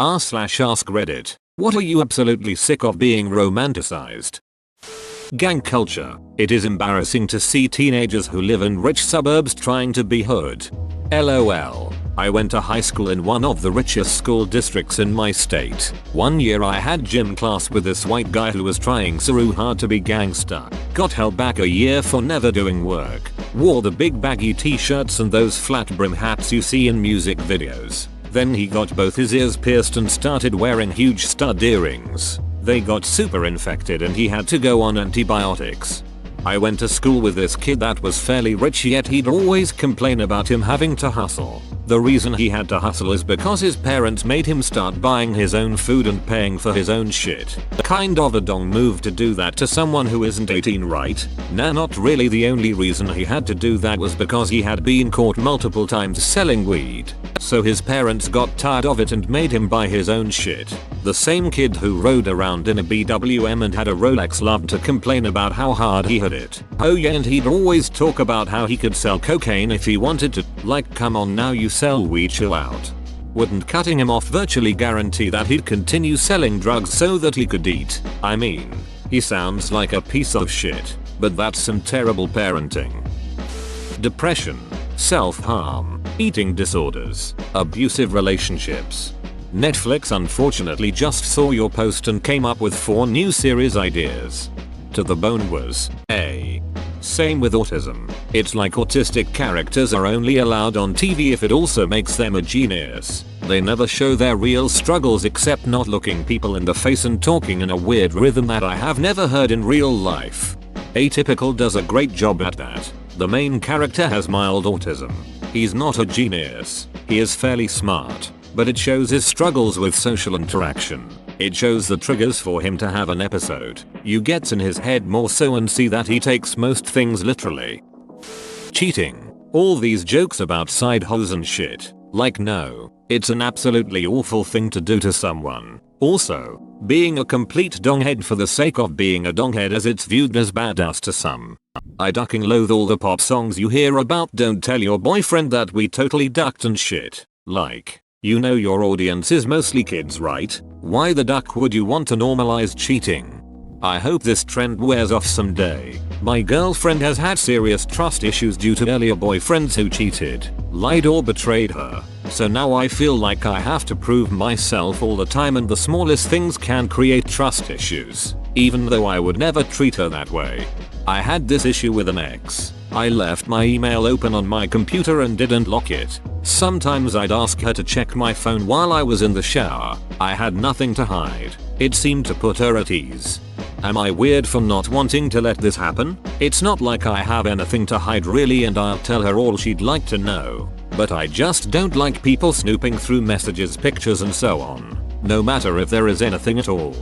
r/ask Reddit. What are you absolutely sick of being romanticized? Gang culture. It is embarrassing to see teenagers who live in rich suburbs trying to be hood. LOL. I went to high school in one of the richest school districts in my state. One year I had gym class with this white guy who was trying so hard to be gangsta. Got held back a year for never doing work. Wore the big baggy t-shirts and those flat brim hats you see in music videos. Then he got both his ears pierced and started wearing huge stud earrings. They got super infected and he had to go on antibiotics. I went to school with this kid that was fairly rich, yet he'd always complain about him having to hustle. The reason he had to hustle is because his parents made him start buying his own food and paying for his own shit. Kind of a dong move to do that to someone who isn't 18, right? Nah, not really. The only reason he had to do that was because he had been caught multiple times selling weed. So his parents got tired of it and made him buy his own shit. The same kid who rode around in a BWM and had a Rolex loved to complain about how hard he had it. Oh yeah, and he'd always talk about how he could sell cocaine if he wanted to. Like, come on now, you sell weed, chill out. Wouldn't cutting him off virtually guarantee that he'd continue selling drugs so that he could eat? I mean, he sounds like a piece of shit, but that's some terrible parenting. Depression, self-harm, eating disorders, abusive relationships. Netflix unfortunately just saw your post and came up with 4 new series ideas. To the Bone was A. Same with autism. It's like autistic characters are only allowed on TV if it also makes them a genius. They never show their real struggles except not looking people in the face and talking in a weird rhythm that I have never heard in real life. Atypical does a great job at that. The main character has mild autism. He's not a genius. He is fairly smart, but it shows his struggles with social interaction. It shows the triggers for him to have an episode. You get in his head more so and see that he takes most things literally. Cheating. All these jokes about side hoes and shit. Like, no, it's an absolutely awful thing to do to someone. Also, being a complete donghead for the sake of being a donghead, as it's viewed as badass to some. I ducking loathe all the pop songs you hear about don't tell your boyfriend that we totally ducked and shit. Like, you know your audience is mostly kids, right? Why the duck would you want to normalize cheating? I hope this trend wears off someday. My girlfriend has had serious trust issues due to earlier boyfriends who cheated, lied or betrayed her. So now I feel like I have to prove myself all the time, and the smallest things can create trust issues, even though I would never treat her that way. I had this issue with an ex. I left my email open on my computer and didn't lock it. Sometimes I'd ask her to check my phone while I was in the shower. I had nothing to hide. It seemed to put her at ease. Am I weird for not wanting to let this happen? It's not like I have anything to hide really, and I'll tell her all she'd like to know. But I just don't like people snooping through messages, pictures and so on. No matter if there is anything at all.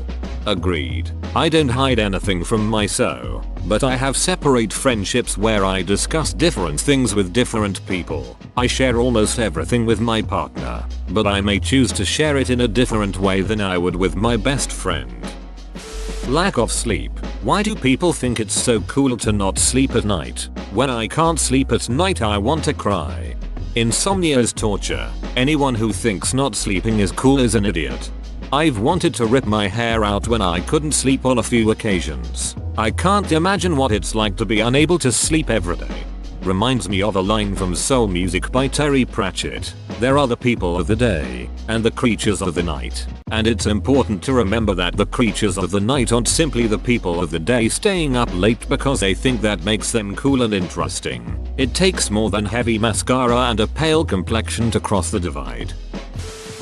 Agreed. I don't hide anything from myself, but I have separate friendships where I discuss different things with different people. I share almost everything with my partner, but I may choose to share it in a different way than I would with my best friend. Lack of sleep. Why do people think it's so cool to not sleep at night? When I can't sleep at night, I want to cry. Insomnia is torture. Anyone who thinks not sleeping is cool is an idiot. I've wanted to rip my hair out when I couldn't sleep on a few occasions. I can't imagine what it's like to be unable to sleep every day. Reminds me of a line from Soul Music by Terry Pratchett. There are the people of the day and the creatures of the night. And it's important to remember that the creatures of the night aren't simply the people of the day staying up late because they think that makes them cool and interesting. It takes more than heavy mascara and a pale complexion to cross the divide.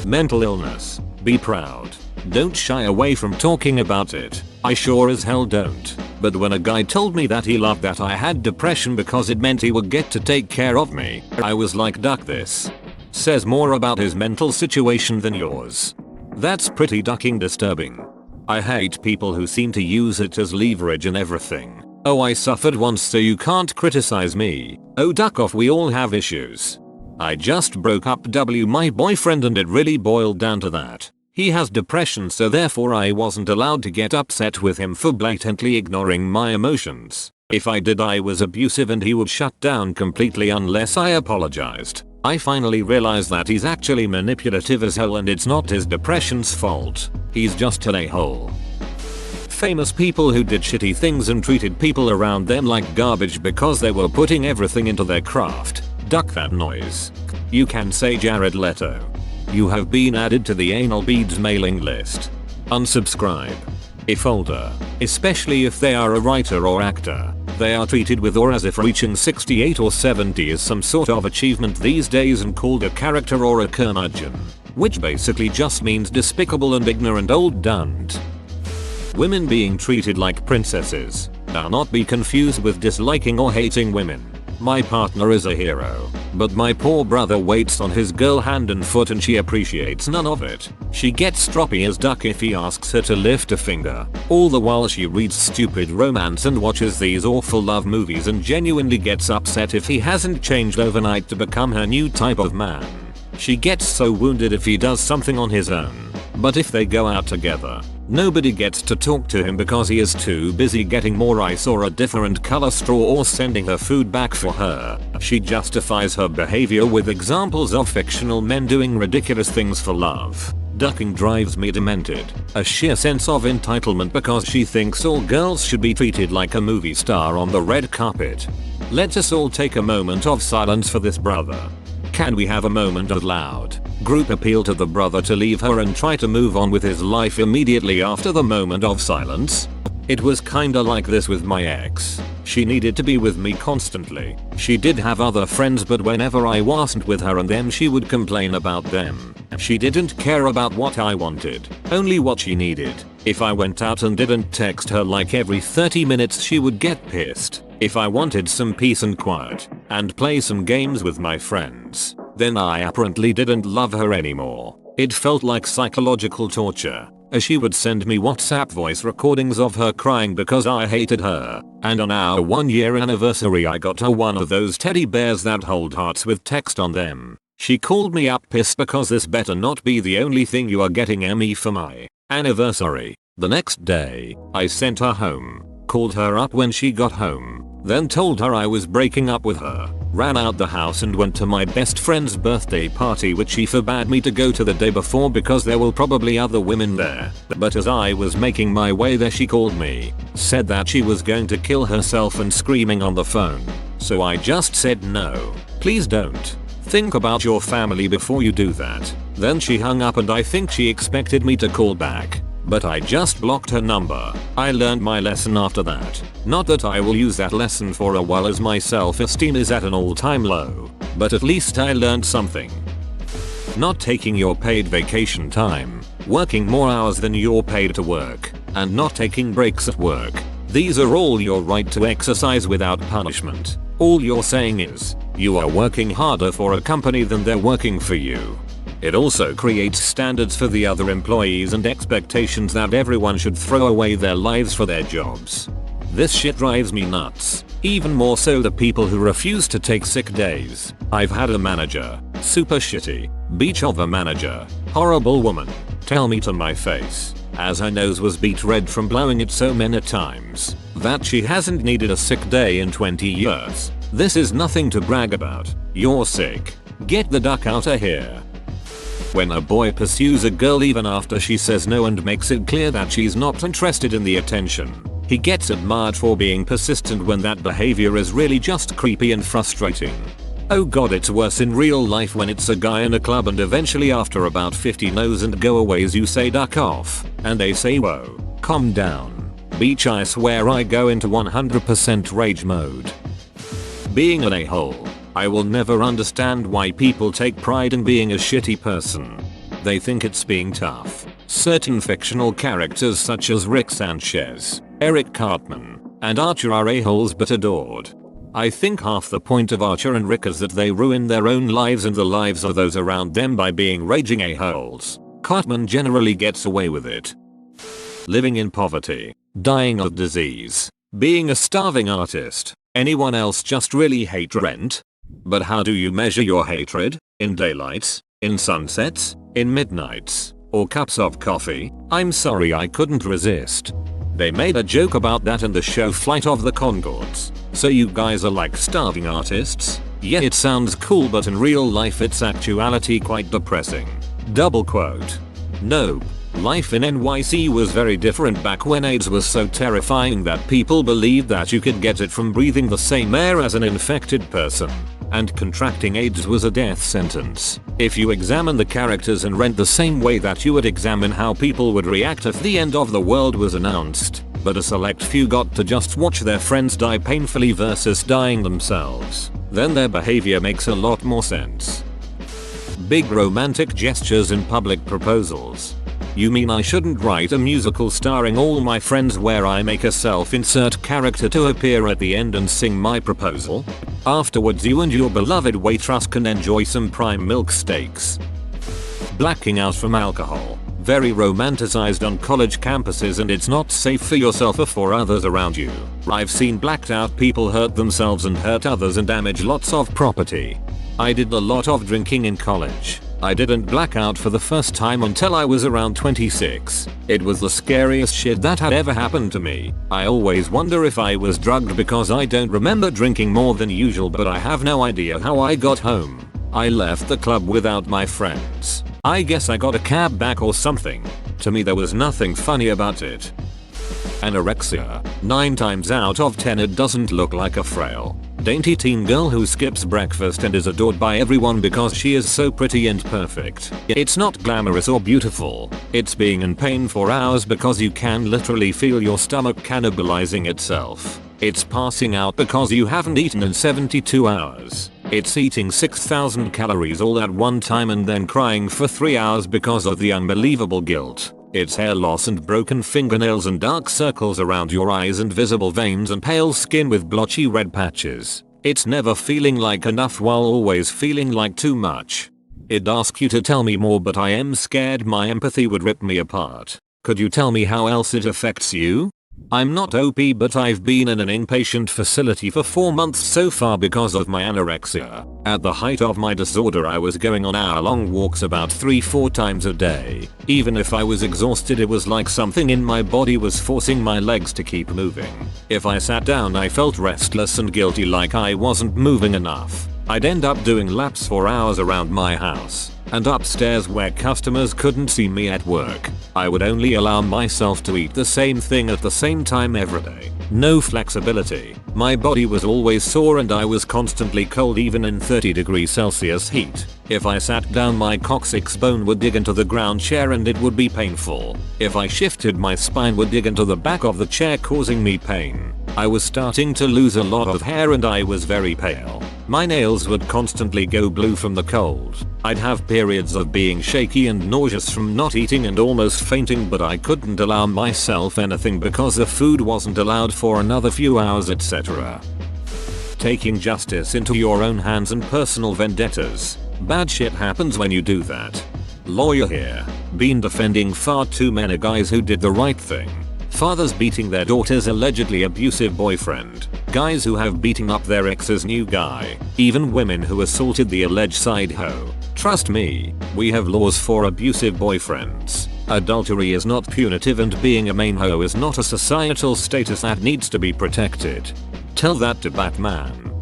Mental illness. Be proud. Don't shy away from talking about it. I sure as hell don't. But when a guy told me that he loved that I had depression because it meant he would get to take care of me, I was like, duck this. Says more about his mental situation than yours. That's pretty ducking disturbing. I hate people who seem to use it as leverage and everything. Oh, I suffered once so you can't criticize me. Oh, duck off, we all have issues. I just broke up with my boyfriend and it really boiled down to that. He has depression, so therefore I wasn't allowed to get upset with him for blatantly ignoring my emotions. If I did, I was abusive and he would shut down completely unless I apologized. I finally realized that he's actually manipulative as hell and it's not his depression's fault. He's just an a-hole. Famous people who did shitty things and treated people around them like garbage because they were putting everything into their craft. Duck that noise. You can say Jared Leto. You have been added to the anal beads mailing list. Unsubscribe. If older, especially if they are a writer or actor, they are treated with or as if reaching 68 or 70 is some sort of achievement these days and called a character or a curmudgeon, which basically just means despicable and ignorant old dund. Women being treated like princesses. Now not be confused with disliking or hating women. My partner is a hero, but my poor brother waits on his girl hand and foot and she appreciates none of it. She gets stroppy as duck if he asks her to lift a finger, all the while she reads stupid romance and watches these awful love movies and genuinely gets upset if he hasn't changed overnight to become her new type of man. She gets so wounded if he does something on his own, but if they go out together, nobody gets to talk to him because he is too busy getting more ice or a different color straw or sending her food back for her. She justifies her behavior with examples of fictional men doing ridiculous things for love. Ducking drives me demented. A sheer sense of entitlement because she thinks all girls should be treated like a movie star on the red carpet. Let us all take a moment of silence for this brother. Can we have a moment of loud group appeal to the brother to leave her and try to move on with his life immediately after the moment of silence? It was kinda like this with my ex. She needed to be with me constantly. She did have other friends but whenever I wasn't with her and them she would complain about them. She didn't care about what I wanted, only what she needed. If I went out and didn't text her like every 30 minutes she would get pissed. If I wanted some peace and quiet, and play some games with my friends, then I apparently didn't love her anymore. It felt like psychological torture, as she would send me WhatsApp voice recordings of her crying because I hated her, and on our 1-year anniversary I got her one of those teddy bears that hold hearts with text on them. She called me up pissed because this better not be the only thing you are getting me for my anniversary. The next day, I sent her home, called her up when she got home, then told her I was breaking up with her, ran out the house and went to my best friend's birthday party which she forbade me to go to the day before because there were probably other women there. But as I was making my way there she called me, said that she was going to kill herself and screaming on the phone. So I just said no, please don't. Think about your family before you do that. Then she hung up and I think she expected me to call back. But I just blocked her number. I learned my lesson after that. Not that I will use that lesson for a while as my self-esteem is at an all-time low, but at least I learned something. Not taking your paid vacation time, working more hours than you're paid to work, and not taking breaks at work. These are all your right to exercise without punishment. All you're saying is, you are working harder for a company than they're working for you. It also creates standards for the other employees and expectations that everyone should throw away their lives for their jobs. This shit drives me nuts. Even more so the people who refuse to take sick days. I've had a manager, super shitty, beach of a manager, horrible woman, tell me to my face, as her nose was beet red from blowing it so many times, that she hasn't needed a sick day in 20 years. This is nothing to brag about. You're sick. Get the duck outta here. When a boy pursues a girl even after she says no and makes it clear that she's not interested in the attention, he gets admired for being persistent when that behavior is really just creepy and frustrating. Oh god, it's worse in real life when it's a guy in a club and eventually after about 50 no's and go-aways you say duck off, and they say whoa, calm down. Beach, I swear I go into 100% rage mode. Being an a-hole. I will never understand why people take pride in being a shitty person. They think it's being tough. Certain fictional characters such as Rick Sanchez, Eric Cartman, and Archer are a-holes but adored. I think half the point of Archer and Rick is that they ruin their own lives and the lives of those around them by being raging a-holes. Cartman generally gets away with it. Living in poverty, dying of disease, being a starving artist. Anyone else just really hate rent? But how do you measure your hatred? In daylights? In sunsets? In midnights? Or cups of coffee? I'm sorry, I couldn't resist. They made a joke about that in the show Flight of the Conchords. So you guys are like starving artists? Yeah, it sounds cool, but in real life it's actuality quite depressing. Double quote. Nope. Life in NYC was very different back when AIDS was so terrifying that people believed that you could get it from breathing the same air as an infected person. And contracting AIDS was a death sentence. If you examine the characters in Rent the same way that you would examine how people would react if the end of the world was announced, but a select few got to just watch their friends die painfully versus dying themselves, then their behavior makes a lot more sense. Big romantic gestures in public proposals. You mean I shouldn't write a musical starring all my friends where I make a self-insert character to appear at the end and sing my proposal? Afterwards you and your beloved waitress can enjoy some prime milk steaks. Blacking out from alcohol. Very romanticized on college campuses, and it's not safe for yourself or for others around you. I've seen blacked out people hurt themselves and hurt others and damage lots of property. I did a lot of drinking in college. I didn't black out for the first time until I was around 26. It was the scariest shit that had ever happened to me. I always wonder if I was drugged because I don't remember drinking more than usual, but I have no idea how I got home. I left the club without my friends. I guess I got a cab back or something. To me there was nothing funny about it. Anorexia. 9 times out of 10 it doesn't look like a frail, dainty teen girl who skips breakfast and is adored by everyone because she is so pretty and perfect. It's not glamorous or beautiful. It's being in pain for hours because you can literally feel your stomach cannibalizing itself. It's passing out because you haven't eaten in 72 hours. It's eating 6,000 calories all at one time and then crying for 3 hours because of the unbelievable guilt. It's hair loss and broken fingernails and dark circles around your eyes and visible veins and pale skin with blotchy red patches. It's never feeling like enough while always feeling like too much. I'd ask you to tell me more, but I am scared my empathy would rip me apart. Could you tell me how else it affects you? I'm not OP, but I've been in an inpatient facility for 4 months so far because of my anorexia. At the height of my disorder I was going on hour-long walks about 3-4 times a day. Even if I was exhausted it was like something in my body was forcing my legs to keep moving. If I sat down I felt restless and guilty, like I wasn't moving enough. I'd end up doing laps for hours around my house and upstairs where customers couldn't see me at work. I would only allow myself to eat the same thing at the same time every day. No flexibility. My body was always sore and I was constantly cold even in 30°C heat. If I sat down my coccyx bone would dig into the ground chair and it would be painful. If I shifted my spine would dig into the back of the chair causing me pain. I was starting to lose a lot of hair and I was very pale. My nails would constantly go blue from the cold. I'd have periods of being shaky and nauseous from not eating and almost fainting, but I couldn't allow myself anything because the food wasn't allowed for another few hours, etc. Taking justice into your own hands and personal vendettas. Bad shit happens when you do that. Lawyer here. Been defending far too many guys who did the right thing. Fathers beating their daughter's allegedly abusive boyfriend. Guys who have beaten up their ex's new guy. Even women who assaulted the alleged side hoe. Trust me, we have laws for abusive boyfriends. Adultery is not punitive and being a main hoe is not a societal status that needs to be protected. Tell that to Batman.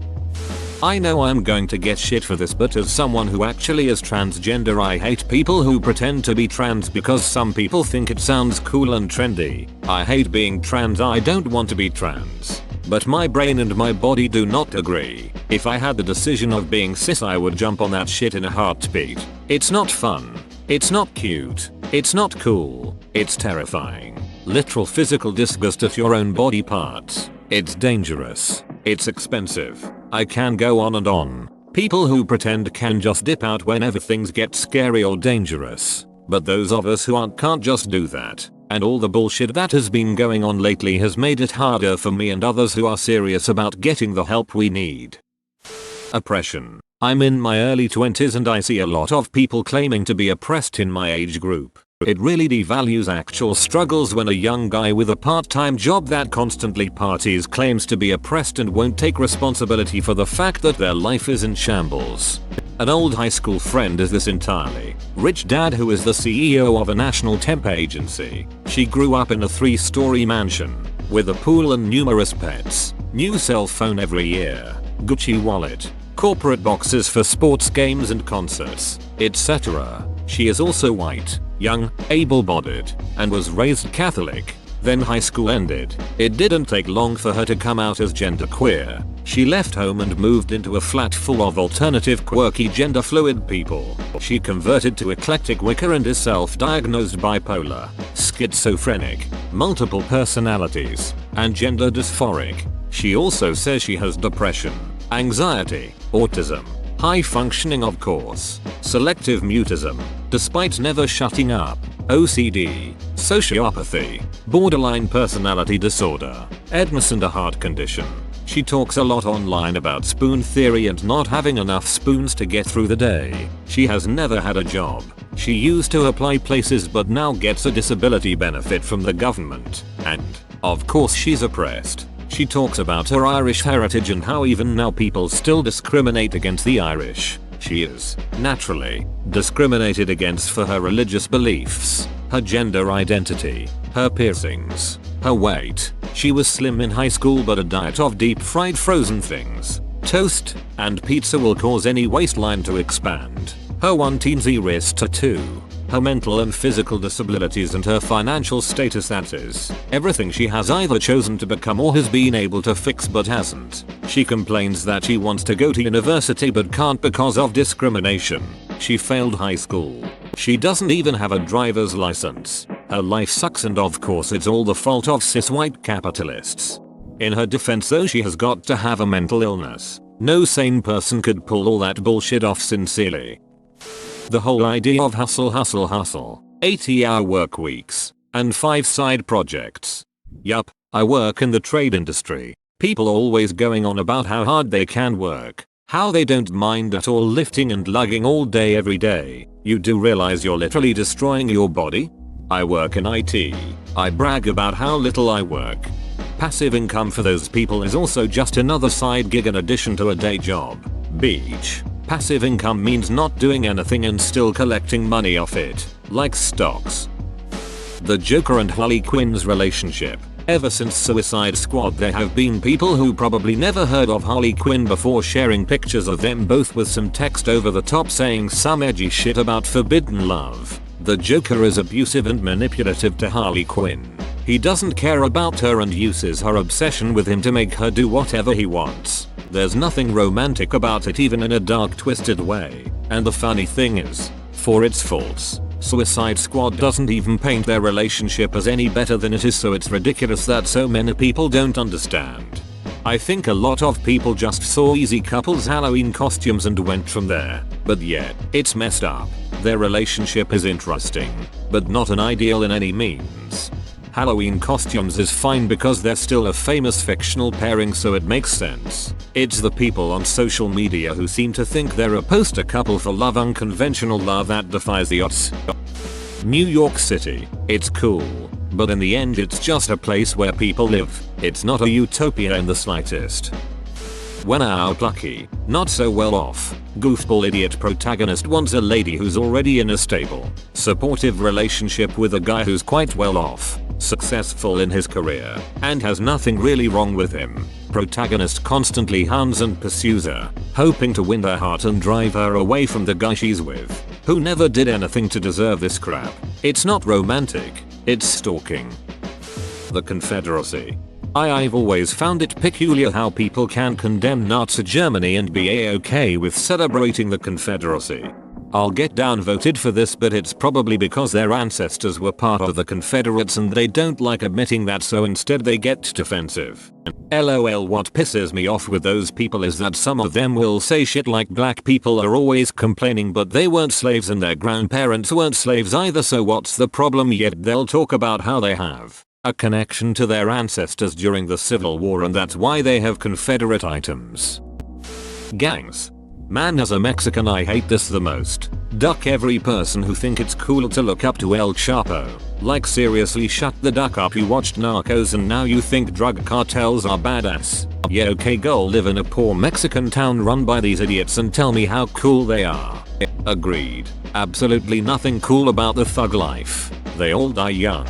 I know I'm going to get shit for this, but as someone who actually is transgender I hate people who pretend to be trans because some people think it sounds cool and trendy. I hate being trans, I don't want to be trans. But my brain and my body do not agree. If I had the decision of being cis I would jump on that shit in a heartbeat. It's not fun. It's not cute. It's not cool. It's terrifying. Literal physical disgust at your own body parts. It's dangerous. It's expensive. I can go on and on. People who pretend can just dip out whenever things get scary or dangerous. But those of us who aren't can't just do that. And all the bullshit that has been going on lately has made it harder for me and others who are serious about getting the help we need. Oppression. I'm in my early 20s and I see a lot of people claiming to be oppressed in my age group. It really devalues actual struggles when a young guy with a part-time job that constantly parties claims to be oppressed and won't take responsibility for the fact that their life is in shambles. An old high school friend is this entirely. Rich dad who is the CEO of a national temp agency. She grew up in a 3-story mansion with a pool and numerous pets. New cell phone every year. Gucci wallet. corporate boxes for sports games and concerts, etc. She is also white, young, able-bodied, and was raised Catholic. Then high school ended. It didn't take long for her to come out as genderqueer. She left home and moved into a flat full of alternative quirky gender fluid people. She converted to eclectic Wicca and is self-diagnosed bipolar, schizophrenic, multiple personalities, and gender dysphoric. She also says she has depression, anxiety, autism, high functioning of course, selective mutism, despite never shutting up, OCD, sociopathy, borderline personality disorder, Edmus and a heart condition. She talks a lot online about spoon theory and not having enough spoons to get through the day. She has never had a job. She used to apply places but now gets a disability benefit from the government. And, of course, she's oppressed. She talks about her Irish heritage and how even now people still discriminate against the Irish. She is, naturally, discriminated against for her religious beliefs, her gender identity, her piercings, her weight. She was slim in high school but a diet of deep fried frozen things, toast, and pizza will cause any waistline to expand. Her one teensy wrist tattoo, her mental and physical disabilities and her financial status, that is, everything she has either chosen to become or has been able to fix but hasn't. She complains that she wants to go to university but can't because of discrimination. She failed high school. She doesn't even have a driver's license. Her life sucks and of course it's all the fault of cis white capitalists. In her defense though, she has got to have a mental illness. No sane person could pull all that bullshit off sincerely. The whole idea of hustle, 80-hour work weeks, and 5 side projects. Yup, I work in the trade industry. People always going on about how hard they can work, how they don't mind at all lifting and lugging all day every day. You do realize you're literally destroying your body? I work in IT. I brag about how little I work. Passive income for those people is also just another side gig in addition to a day job. Beach. Passive income means not doing anything and still collecting money off it, like stocks. The Joker and Harley Quinn's relationship. Ever since Suicide Squad there have been people who probably never heard of Harley Quinn before sharing pictures of them both with some text over the top saying some edgy shit about forbidden love. The Joker is abusive and manipulative to Harley Quinn. He doesn't care about her and uses her obsession with him to make her do whatever he wants. There's nothing romantic about it even in a dark twisted way. And the funny thing is, for its faults, Suicide Squad doesn't even paint their relationship as any better than it is, so it's ridiculous that so many people don't understand. I think a lot of people just saw Easy Couple's Halloween costumes and went from there. But yet, it's messed up. Their relationship is interesting, but not an ideal in any means. Halloween costumes is fine because they're still a famous fictional pairing, so it makes sense. It's the people on social media who seem to think they're a poster couple for love, unconventional love that defies the odds. New York City. It's cool, but in the end it's just a place where people live. It's not a utopia in the slightest. When our plucky, not so well off, goofball idiot protagonist wants a lady who's already in a stable, supportive relationship with a guy who's quite well off, successful in his career, and has nothing really wrong with him. Protagonist constantly hounds and pursues her, hoping to win her heart and drive her away from the guy she's with, who never did anything to deserve this crap. It's not romantic, it's stalking. The Confederacy. I've always found it peculiar how people can condemn Nazi Germany and be a-okay with celebrating the Confederacy. I'll get downvoted for this, but it's probably because their ancestors were part of the Confederates and they don't like admitting that, so instead they get defensive. LOL. What pisses me off with those people is that some of them will say shit like black people are always complaining but they weren't slaves and their grandparents weren't slaves either, so what's the problem? Yet they'll talk about how they have a connection to their ancestors during the Civil War and that's why they have Confederate items. Gangs. Man, as a Mexican I hate this the most. Duck every person who think it's cool to look up to El Chapo. Like seriously, shut the duck up. You watched Narcos and now you think drug cartels are badass. Yeah, okay, go live in a poor Mexican town run by these idiots and tell me how cool they are. Agreed. Absolutely nothing cool about the thug life. They all die young.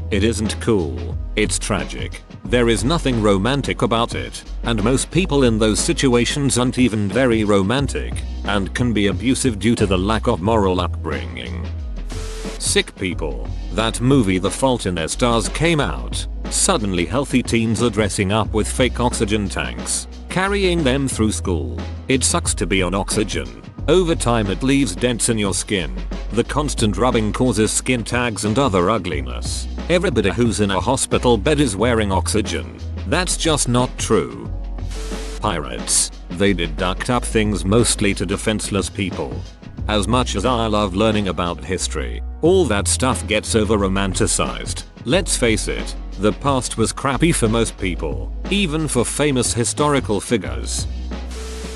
It isn't cool. It's tragic. There is nothing romantic about it, and most people in those situations aren't even very romantic, and can be abusive due to the lack of moral upbringing. Sick people. That movie The Fault in Their Stars came out. Suddenly healthy teens are dressing up with fake oxygen tanks, carrying them through school. It sucks to be on oxygen. Over time it leaves dents in your skin. The constant rubbing causes skin tags and other ugliness. Everybody who's in a hospital bed is wearing oxygen. That's just not true. Pirates. They deduct up things mostly to defenseless people. As much as I love learning about history, all that stuff gets over romanticized. Let's face it, the past was crappy for most people, even for famous historical figures.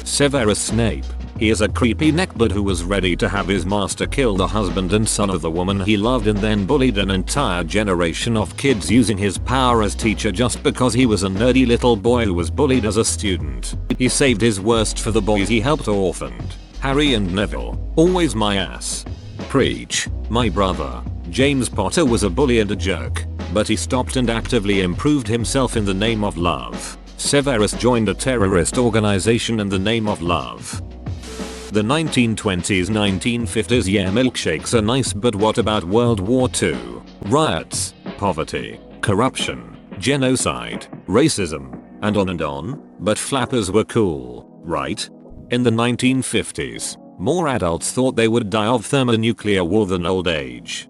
Severus Snape. He is a creepy neckbeard who was ready to have his master kill the husband and son of the woman he loved and then bullied an entire generation of kids using his power as teacher just because he was a nerdy little boy who was bullied as a student. He saved his worst for the boys he helped or orphaned. Harry and Neville. Always my ass. Preach. My brother, James Potter, was a bully and a jerk, but he stopped and actively improved himself in the name of love. Severus joined a terrorist organization in the name of love. The 1920s 1950s, yeah, milkshakes are nice, but what about World War II? Riots, poverty, corruption, genocide, racism, and on, but flappers were cool, right? In the 1950s, more adults thought they would die of thermonuclear war than old age.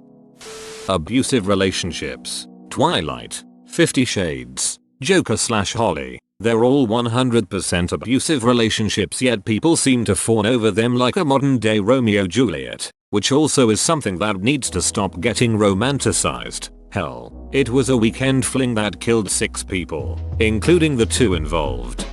Abusive relationships. Twilight, 50 Shades, Joker/Holly. They're all 100% abusive relationships, yet people seem to fawn over them like a modern day Romeo-Juliet, which also is something that needs to stop getting romanticized. Hell, it was a weekend fling that killed 6 people, including the 2 involved.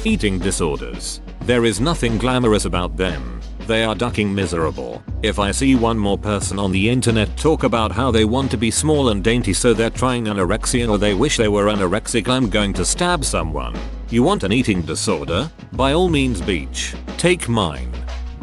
Eating disorders. There is nothing glamorous about them. They are ducking miserable. If I see one more person on the internet talk about how they want to be small and dainty so they're trying anorexia or they wish they were anorexic, I'm going to stab someone. You want an eating disorder? By all means, beach. Take mine.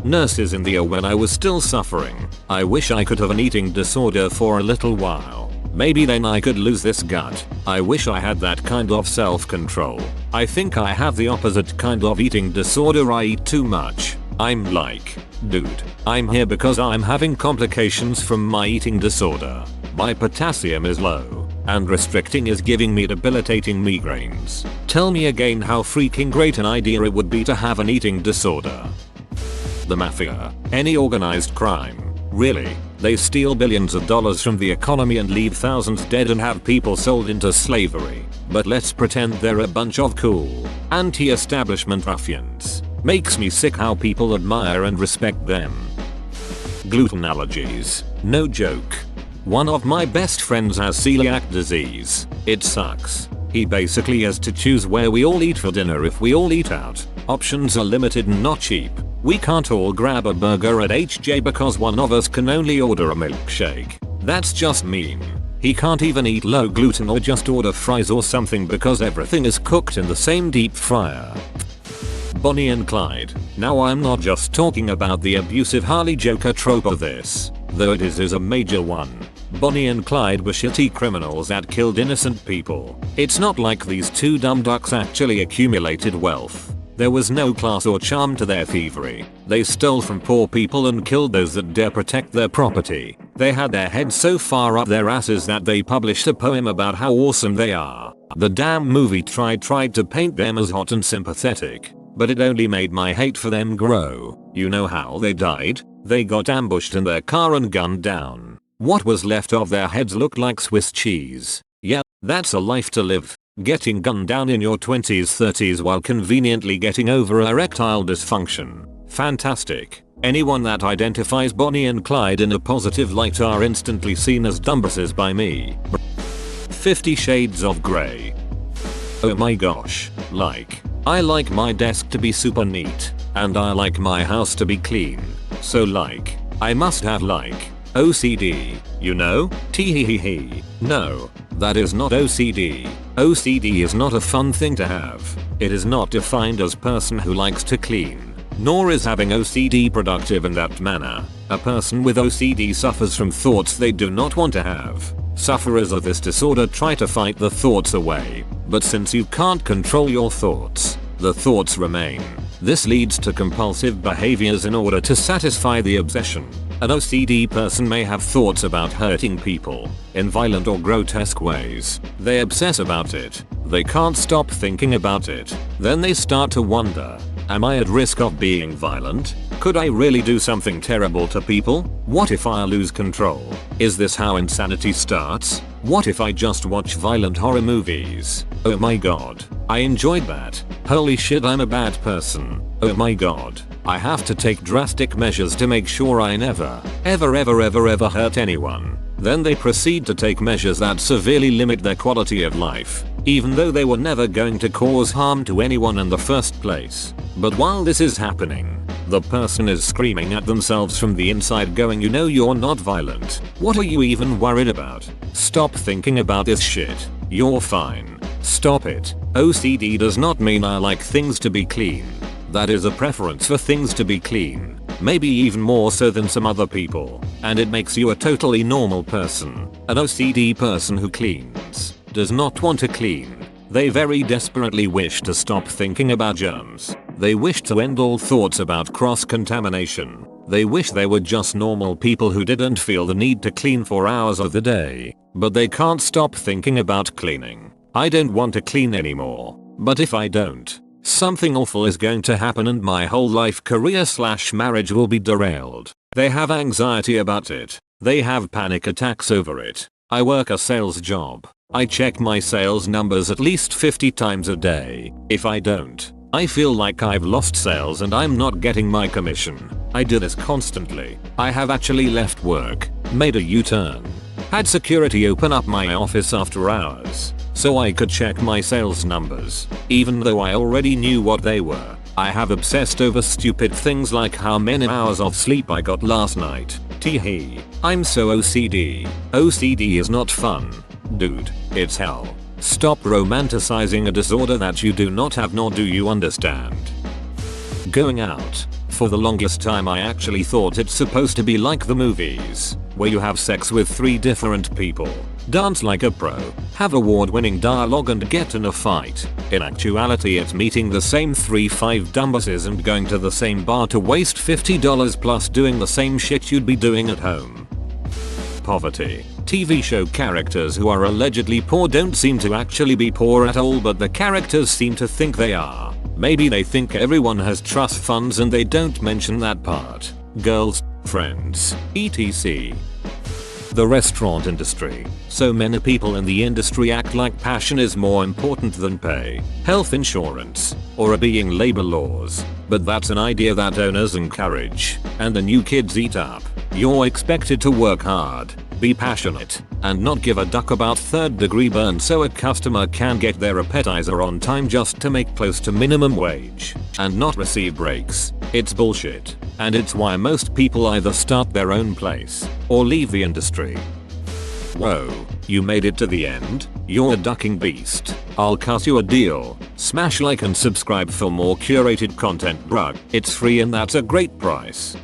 Nurses in the OR when I was still suffering. I wish I could have an eating disorder for a little while. Maybe then I could lose this gut. I wish I had that kind of self-control. I think I have the opposite kind of eating disorder. I eat too much. I'm like, dude, I'm here because I'm having complications from my eating disorder. My potassium is low, and restricting is giving me debilitating migraines. Tell me again how freaking great an idea it would be to have an eating disorder. The mafia. Any organized crime. Really? They steal billions of dollars from the economy and leave thousands dead and have people sold into slavery. But let's pretend they're a bunch of cool, anti-establishment ruffians. Makes me sick how people admire and respect them. Gluten allergies. No joke. One of my best friends has celiac disease. It sucks. He basically has to choose where we all eat for dinner if we all eat out. Options are limited and not cheap. We can't all grab a burger at HJ because one of us can only order a milkshake. That's just mean. He can't even eat low gluten or just order fries or something because everything is cooked in the same deep fryer. Bonnie and Clyde. Now I'm not just talking about the abusive Harley Joker trope of this, though it is a major one. Bonnie and Clyde were shitty criminals that killed innocent people. It's not like these 2 dumb ducks actually accumulated wealth. There was no class or charm to their thievery. They stole from poor people and killed those that dare protect their property. They had their heads so far up their asses that they published a poem about how awesome they are. The damn movie tried to paint them as hot and sympathetic, but it only made my hate for them grow. You know how they died? They got ambushed in their car and gunned down. What was left of their heads looked like Swiss cheese. Yeah, that's a life to live. Getting gunned down in your 20s 30s while conveniently getting over erectile dysfunction. Fantastic. Anyone that identifies Bonnie and Clyde in a positive light are instantly seen as dumbasses by me. 50 Shades of Grey. Oh my gosh. I like my desk to be super neat, and I like my house to be clean. So I must have OCD, you know? Teeheehee. No, that is not OCD. OCD is not a fun thing to have. It is not defined as person who likes to clean. Nor is having OCD productive in that manner. A person with OCD suffers from thoughts they do not want to have. Sufferers of this disorder try to fight the thoughts away, but since you can't control your thoughts, the thoughts remain. This leads to compulsive behaviors in order to satisfy the obsession. An OCD person may have thoughts about hurting people in violent or grotesque ways. They obsess about it. They can't stop thinking about it. Then they start to wonder, am I at risk of being violent? Could I really do something terrible to people? What if I lose control? Is this how insanity starts? What if I just watch violent horror movies? Oh my god, I enjoyed that. Holy shit, I'm a bad person. Oh my god, I have to take drastic measures to make sure I never, ever hurt anyone. Then they proceed to take measures that severely limit their quality of life, even though they were never going to cause harm to anyone in the first place. But while this is happening, the person is screaming at themselves from the inside going, you know you're not violent. What are you even worried about? Stop thinking about this shit. You're fine. Stop it. OCD does not mean I like things to be clean. That is a preference for things to be clean. Maybe even more so than some other people. And it makes you a totally normal person. An OCD person who cleans does not want to clean. They very desperately wish to stop thinking about germs. They wish to end all thoughts about cross-contamination. They wish they were just normal people who didn't feel the need to clean for hours of the day. But they can't stop thinking about cleaning. I don't want to clean anymore. But if I don't, something awful is going to happen and my whole life, career/marriage will be derailed. They have anxiety about it. They have panic attacks over it. I work a sales job. I check my sales numbers at least 50 times a day. If I don't, I feel like I've lost sales and I'm not getting my commission. I do this constantly. I have actually left work, made a U-turn, had security open up my office after hours so I could check my sales numbers, even though I already knew what they were. I have obsessed over stupid things like how many hours of sleep I got last night. Teehee. I'm so OCD. OCD is not fun. Dude, it's hell. Stop romanticizing a disorder that you do not have, nor do you understand. Going out. For the longest time I actually thought it's supposed to be like the movies, where you have sex with 3 different people, dance like a pro, have award-winning dialogue and get in a fight. In actuality it's meeting the same 3-5 dumbasses and going to the same bar to waste $50 plus doing the same shit you'd be doing at home. Poverty. TV show characters who are allegedly poor don't seem to actually be poor at all, but the characters seem to think they are. Maybe they think everyone has trust funds and they don't mention that part. Girls, friends, etc. The restaurant industry. So many people in the industry act like passion is more important than pay, health insurance, or obeying labor laws. But that's an idea that owners encourage, and the new kids eat up. You're expected to work hard, be passionate, and not give a duck about third-degree burn so a customer can get their appetizer on time just to make close to minimum wage and not receive breaks. It's bullshit, and it's why most people either start their own place or leave the industry. Whoa, you made it to the end? You're a ducking beast. I'll cut you a deal. Smash like and subscribe for more curated content, bruh. It's free and that's a great price.